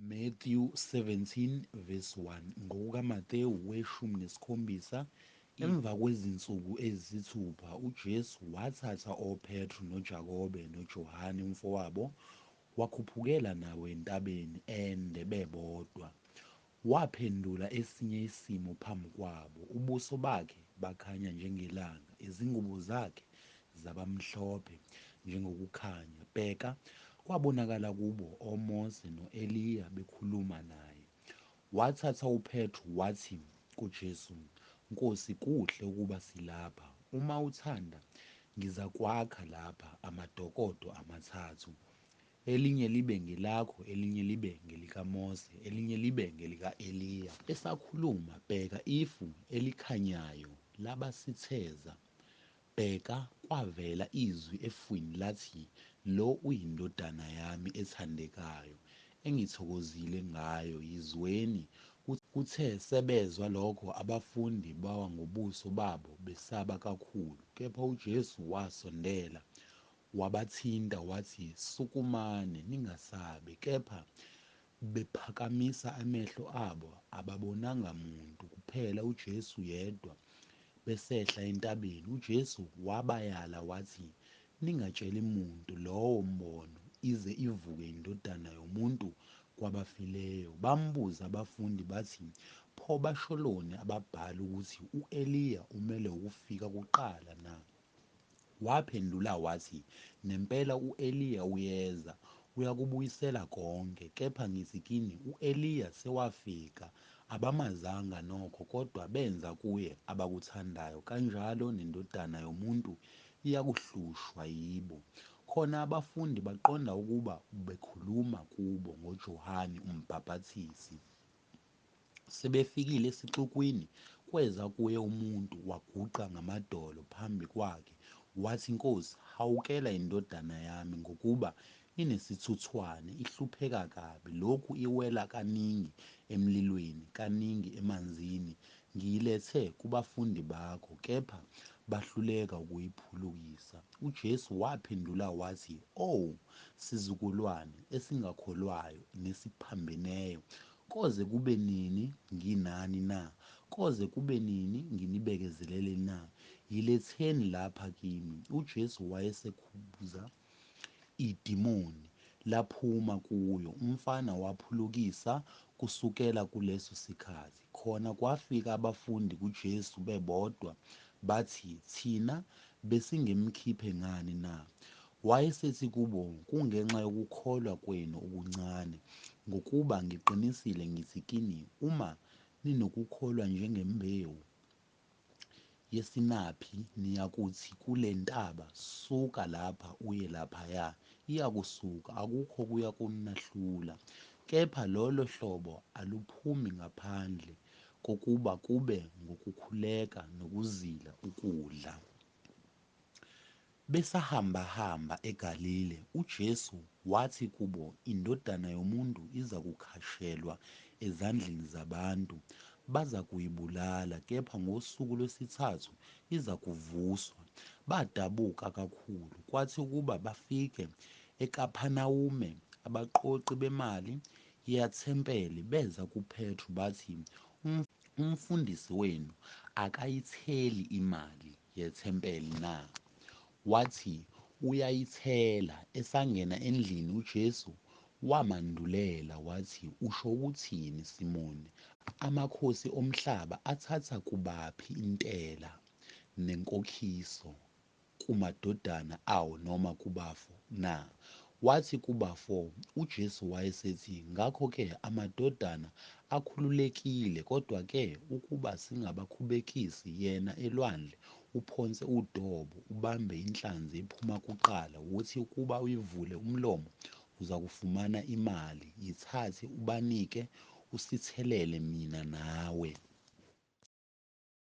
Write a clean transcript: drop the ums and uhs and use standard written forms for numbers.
Matthew 17 verse 1 ngokukaMateyu weshumi nesikhombisa. Emva kwezinsuku eziyisithupha uJesu wathatha oPetru noJakobe noJohane umfowabo wakhuphukela nabo entabeni ende bebodwa. Waphendula esinye isimo phambi kwabo, ubuso bakhe bakhanya njengelanga, izingubo zakhe zabamhlophe njengokukhanya. Bheka, kwabonakala kubo oMose no-Eliya bekhuluma naye. Wathatha uPetru wathi kuJesu, Nkosi, kuhle ukuba silapha. Uma uthanda, ngizakwakha lapha amadokodo amathathu, elinye libe ngelakho, elinye libe ngelikaMose, elinye libe ngelika-Eliya. Esakhuluma, bheka, ifu elikhanyayo labasitheza. Bheka, kwavela izwi efwini lathi, Lo uyindodana yami ethandekayo, engithokozile ngayo, yizweni. Kuthe sebezwa lokho abafundi bawa ngobuso babo besaba kakhulu, kepha uJesu wasondela wabathinta wathi, Sukumane, ningasabi. Kepha bephakamisa amehlo abo ababonanga muntu, kuphela uJesu yedwa. Besehla entabeni, uJesu wabayala wathi, Ningatsheli muntu lowo mbono, ize ivuke indodana yomuntu kwabafileyo. Bambuza abafundi bathi, Pho basholoni ababhali ukuthi u-Eliya umele ukufika kuqala na? Waphendula wathi, Nempela u-Eliya uyeza, uyakubuyisela konke. Kepha ngithi kini, u-Eliya sewafika, abamazanga nokho, kodwa benza kuye abakuthandayo, kanjalo neNdodana yoMuntu iyakuhlushwa yibo. Khona abafundi baqonda ukuba ubekhuluma kubo ngoJohane uMbhapathizi. Sebefikile esixukwini, kweza kuye umuntu waguqa ngamadolo phambi kwakhe, wathi, Nkosi, hawukela indodana yami ngokuba inesithuthwane, ihlupheka kabi. Lokhu iwela kaningi emlilweni, kaningi emanzini. Ngiyilethe kubafundi bakho, kepha bahluleka ukuyiphulukisa. UJesu waphendula wathi, Oh, sizukulwane esingakholwayo nesiphambeneyo, koze kube nini nginani na? Koze kube nini nginibekezelele na? Yiletheni lapha kimi. UJesu wayesekhuza idimoni, laphuma kuyo. Umfana waphulukisa kusukela kuleso sikhathi. Khona kwafika abafundi kuJesu bebodwa, bathi, Thina besingemkhiphe ngani na? Wayesethi kubo, Kungenxa yokukholwa kwenu okuncane. Ngokuba ngiqinisile ngithi kini, uma ninokukholwa njengembewu yesinaphi, niyakuthi kule ntaba, Suka lapha uye laphaya, iyakusuka, akukho kuyakunahlula. Kepha lolo hlobo aluphumi ngaphandle kokuba kube ngukukhuleka nokuzila ukudla. Besahamba eGalile, uJesu wathi kubo, Indodana yomuntu iza kukhashelwa ezandleni zabantu, baza kuyibulala, kepha ngosuku lwesithathu iza kuvuswa. Badabuka kakhulu. Kwathi ukuba bafike eKapanawume, abaqoqi bemali yethempeli beza kuPetru bathi, Umfundisi wenu akayitheli imali yethempeli na? Wathi, Uyayithela. Esangena endlini, uJesu wamandulela wathi, Usho ukuthini, Simoni? Amakhosi omhlaba athatha kubaphi intela nenkokhiso, kumadodana awo noma kubafo na? Wathi kubafo. UJesu wayesethi, Ngakho-ke amadodana akhululekile, kodwa-ke ukuba singabakhubekisi, yena elwandle uphonse udobo, ubambe inhlanzi ephuma kuqala, wothi ukuba uyivule umlomo uzakufumana imali. Yithathe ubanike, usithelele mina nawe.